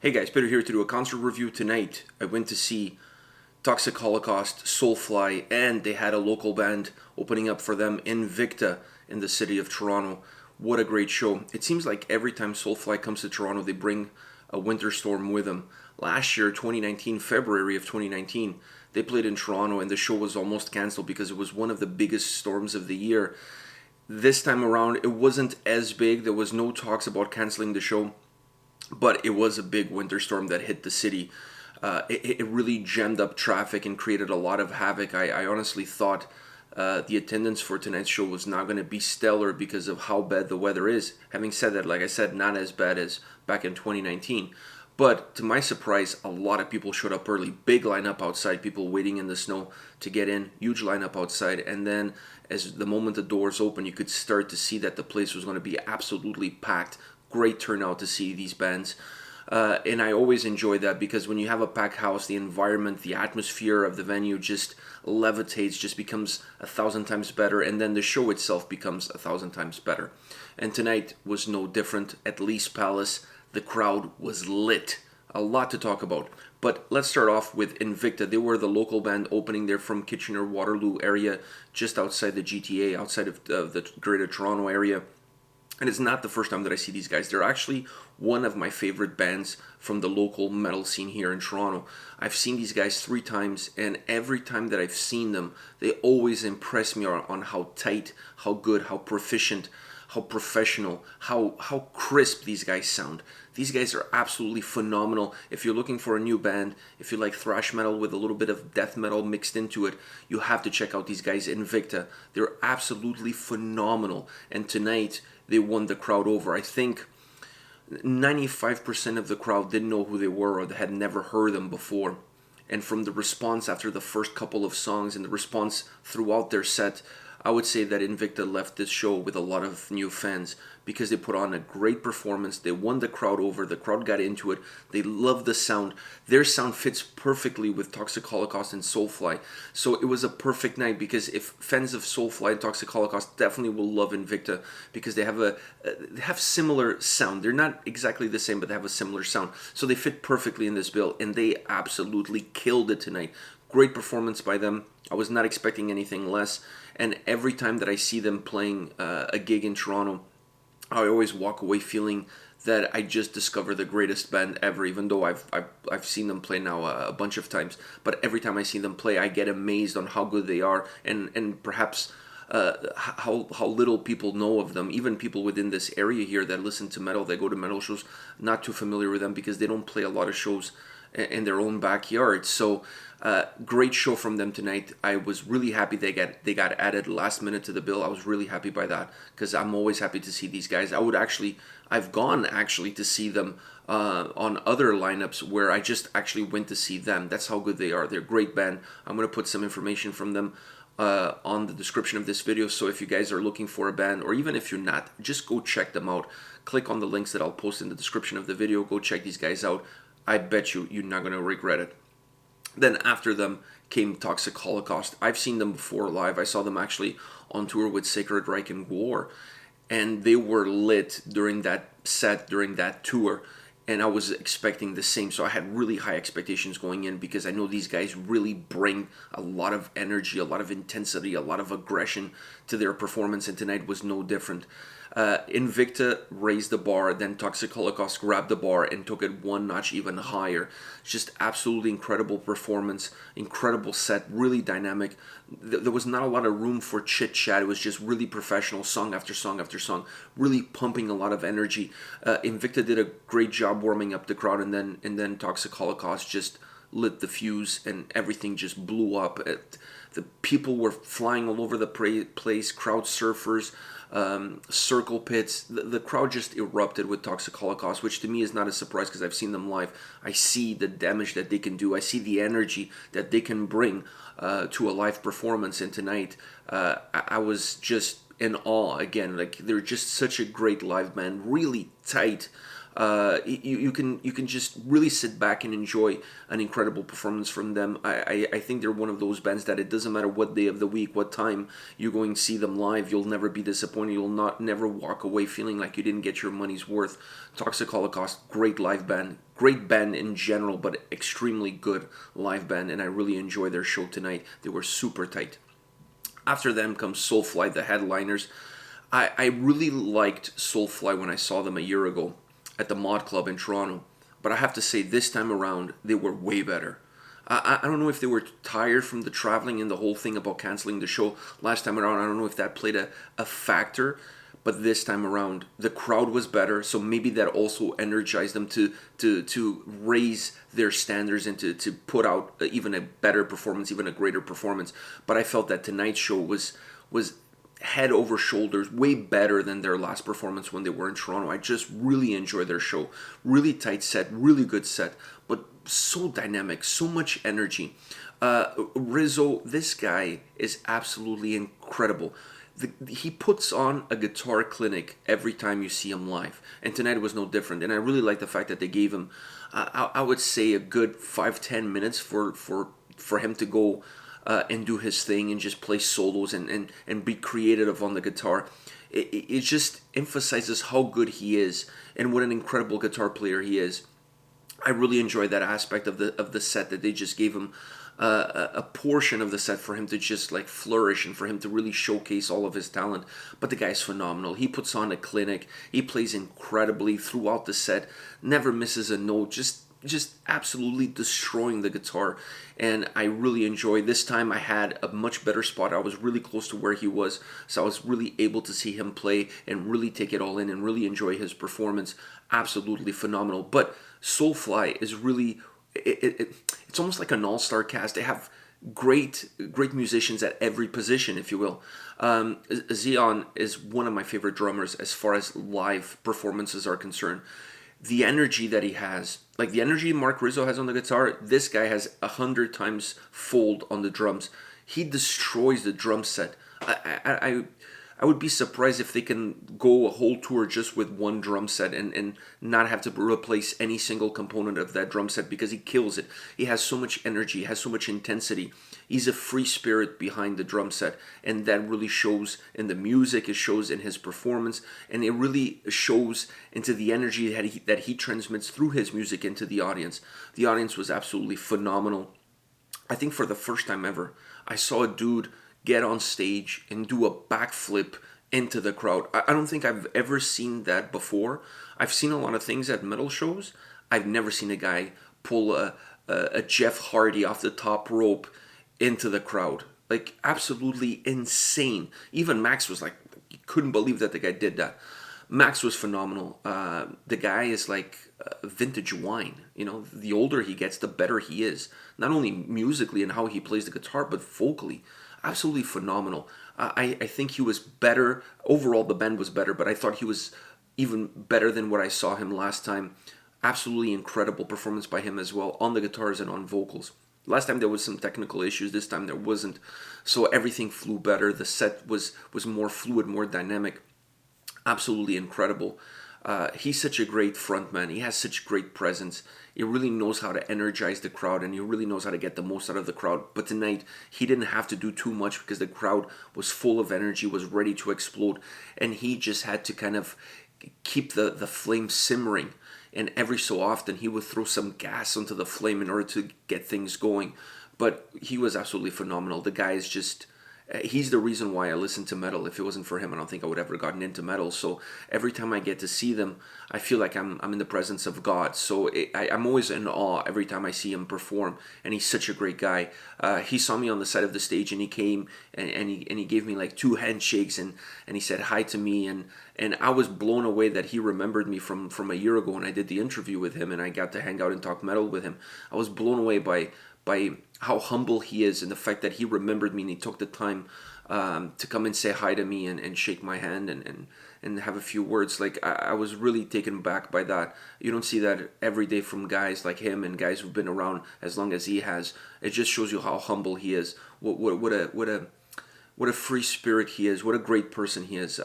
Hey guys, Peter here to do a concert review tonight. I went to see Toxic Holocaust, Soulfly, and they had a local band opening up for them, Invicta, in the city of Toronto. What a great show. It seems like every time Soulfly comes to Toronto, they bring a winter storm with them. Last year, 2019, February of 2019, they played in Toronto and the show was almost cancelled because it was one of the biggest storms of the year. This time around, it wasn't as big. There was no talks about canceling the show, but it was a big winter storm that hit the city. It really jammed up traffic and created a lot of havoc. I honestly thought the attendance for tonight's show was not going to be stellar because of how bad the weather is. Having said that, like I said, not as bad as back in 2019. But to my surprise, a lot of people showed up early. Big lineup outside, people waiting in the snow to get in. Huge lineup outside. And then as the moment the doors open, you could start to see that the place was going to be absolutely packed. Great turnout to see these bands. And I always enjoy that because when you have a packed house, the environment, the atmosphere of the venue just levitates, just becomes 1,000 times better, and then the show itself becomes 1,000 times better. And tonight was no different. At Lee's Palace, the crowd was lit. A lot to talk about. But let's start off with Invicta. They were the local band opening there from Kitchener-Waterloo area, just outside the GTA, outside of the Greater Toronto area. And it's not the first time that I see these guys. They're actually one of my favorite bands from the local metal scene here in Toronto. I've seen these guys 3 times, and every time that I've seen them, they always impress me on how tight, how good, how proficient, how professional, how crisp these guys sound. These guys are absolutely phenomenal. If you're looking for a new band, if you like thrash metal with a little bit of death metal mixed into it, you have to check out these guys, Invicta. They're absolutely phenomenal. And tonight, they won the crowd over. I think 95% of the crowd didn't know who they were or they had never heard them before. And from the response after the first couple of songs and the response throughout their set, I would say that Invicta left this show with a lot of new fans because they put on a great performance. They won the crowd over. The crowd got into it. They loved the sound. Their sound fits perfectly with Toxic Holocaust and Soulfly. So it was a perfect night because if fans of Soulfly and Toxic Holocaust definitely will love Invicta because they have similar sound. They're not exactly the same, but they have a similar sound. So they fit perfectly in this bill, and they absolutely killed it tonight. Great performance by them. I was not expecting anything less. And every time that I see them playing a gig in Toronto, I always walk away feeling that I just discovered the greatest band ever, even though I've seen them play now a bunch of times. But every time I see them play, I get amazed on how good they are and perhaps how little people know of them. Even people within this area here that listen to metal, that go to metal shows, not too familiar with them because they don't play a lot of shows in their own backyard. So great show from them tonight. I was really happy they got added last minute to the bill. I was really happy by that because I'm always happy to see these guys. I've gone actually to see them on other lineups where I just actually went to see them. That's how good they are. They're a great band. I'm going to put some information from them on the description of this video. So if you guys are looking for a band, or even if you're not, just go check them out. Click on the links that I'll post in the description of the video. Go check these guys out. I bet you're not going to regret it. Then after them came Toxic Holocaust. I've seen them before live. I saw them actually on tour with Sacred Reich and War. And they were lit during that set, during that tour. And I was expecting the same. So I had really high expectations going in because I know these guys really bring a lot of energy, a lot of intensity, a lot of aggression to their performance. And tonight was no different. Invicta raised the bar, then Toxic Holocaust grabbed the bar and took it one notch even higher. Just absolutely incredible performance, incredible set, really dynamic. There was not a lot of room for chit chat. It was just really professional, song after song after song, really pumping a lot of energy. Invicta did a great job warming up the crowd, and then Toxic Holocaust just lit the fuse and everything just blew up. The people were flying all over the place, crowd surfers, circle pits. The crowd just erupted with Toxic Holocaust, which to me is not a surprise because I've seen them live. I see the damage that they can do. I see the energy that they can bring to a live performance. And tonight, I was just in awe again. Like, they're just such a great live band, really tight. You can just really sit back and enjoy an incredible performance from them. I think they're one of those bands that it doesn't matter what day of the week, what time you're going to see them live, you'll never be disappointed. You'll never walk away feeling like you didn't get your money's worth. Toxic Holocaust, great live band, great band in general, but extremely good live band, and I really enjoyed their show tonight. They were super tight. After them comes Soulfly, the headliners. I really liked Soulfly when I saw them a year ago at the Mod Club in Toronto, but I have to say this time around they were way better. I don't know if they were tired from the traveling and the whole thing about canceling the show last time around. I don't know if that played a factor, but this time around the crowd was better, so maybe that also energized them to raise their standards and to put out even a better performance, even a greater performance. But I felt that tonight's show was head over shoulders way better than their last performance when they were in Toronto. I just really enjoyed their show. Really tight set, really good set, but so dynamic, so much energy. Rizzo, this guy is absolutely incredible. He puts on a guitar clinic every time you see him live, and tonight was no different. And I really like the fact that they gave him, I would say, a good 5-10 minutes for him to go and do his thing and just play solos and be creative on the guitar. It just emphasizes how good he is and what an incredible guitar player he is. I really enjoyed that aspect of the set, that they just gave him a portion of the set for him to just like flourish and for him to really showcase all of his talent. But the guy's phenomenal. He puts on a clinic. He plays incredibly throughout the set. Never misses a note. Just absolutely destroying the guitar, and I really enjoyed. This time I had a much better spot. I was really close to where he was, so I was really able to see him play and really take it all in and really enjoy his performance. Absolutely phenomenal. But Soulfly is really, it's almost like an all-star cast. They have great musicians at every position, if you will. Zion is one of my favorite drummers as far as live performances are concerned. The energy that he has, like the energy Mark Rizzo has on the guitar, this guy has 100 times fold on the drums. He destroys the drum set. I would be surprised if they can go a whole tour just with one drum set and not have to replace any single component of that drum set, because he kills it. He has so much energy, he has so much intensity. He's a free spirit behind the drum set, and that really shows in the music, it shows in his performance, and it really shows into the energy that he transmits through his music into the audience. The audience was absolutely phenomenal. I think for the first time ever, I saw a dude get on stage and do a backflip into the crowd. I don't think I've ever seen that before. I've seen a lot of things at metal shows. I've never seen a guy pull a Jeff Hardy off the top rope into the crowd. Like, absolutely insane. Even Max was like, you couldn't believe that the guy did that. Max was phenomenal. The guy is like vintage wine. You know, the older he gets, the better he is. Not only musically and how he plays the guitar, but vocally. Absolutely phenomenal. I think he was better. Overall, the band was better, but I thought he was even better than what I saw him last time. Absolutely incredible performance by him as well, on the guitars and on vocals. Last time there was some technical issues. This time there wasn't. So everything flew better. The set was more fluid, more dynamic. Absolutely incredible. He's such a great frontman. He has such great presence. He really knows how to energize the crowd, and he really knows how to get the most out of the crowd. But tonight, he didn't have to do too much because the crowd was full of energy, was ready to explode, and he just had to kind of keep the flame simmering. And every so often, he would throw some gas onto the flame in order to get things going. But he was absolutely phenomenal. The guy is just... he's the reason why I listen to metal. If it wasn't for him, I don't think I would have ever gotten into metal. So every time I get to see them, I feel like I'm in the presence of God. So I'm always in awe every time I see him perform. And he's such a great guy. He saw me on the side of the stage, and he came and he gave me like 2 handshakes and he said hi to me. And I was blown away that he remembered me from a year ago when I did the interview with him and I got to hang out and talk metal with him. I was blown away by how humble he is, and the fact that he remembered me and he took the time to come and say hi to me and shake my hand and have a few words. Like, I was really taken back by that. You don't see that every day from guys like him and guys who've been around as long as he has. It just shows you how humble he is. What a free spirit he is. What a great person he is.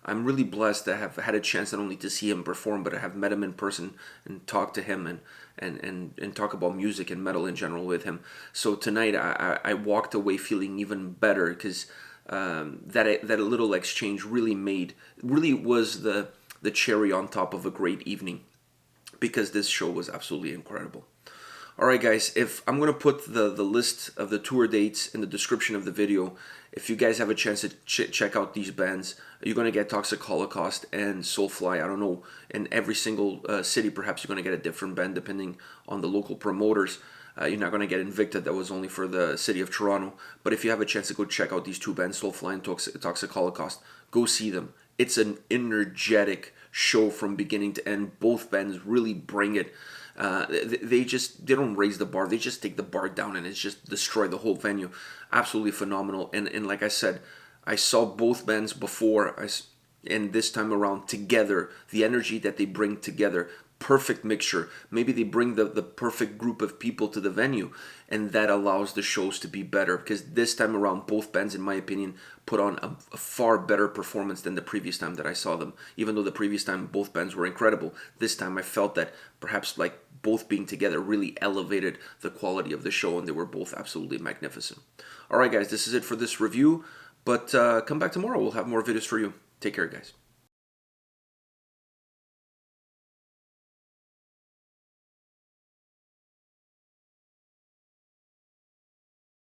I'm really blessed to have had a chance not only to see him perform, but I have met him in person and talk to him and talk about music and metal in general with him. So tonight I walked away feeling even better because that little exchange really was the cherry on top of a great evening, because this show was absolutely incredible. All right, guys, if I'm going to put the list of the tour dates in the description of the video. If you guys have a chance to check out these bands, you're going to get Toxic Holocaust and Soulfly. I don't know, in every single city, perhaps you're going to get a different band depending on the local promoters. You're not going to get Invicta, that was only for the city of Toronto. But if you have a chance to go check out these two bands, Soulfly and Toxic Holocaust, go see them. It's an energetic show from beginning to end. Both bands really bring it. They don't raise the bar. They just take the bar down and it's just destroy the whole venue. Absolutely phenomenal. And like I said, I saw both bands before, and this time around together, the energy that they bring together, perfect mixture. Maybe they bring the perfect group of people to the venue, and that allows the shows to be better, because this time around both bands, in my opinion, put on a far better performance than the previous time that I saw them. Even though the previous time both bands were incredible, this time I felt that perhaps like both being together really elevated the quality of the show, and they were both absolutely magnificent. All right, guys, this is it for this review, but come back tomorrow. We'll have more videos for you. Take care, guys.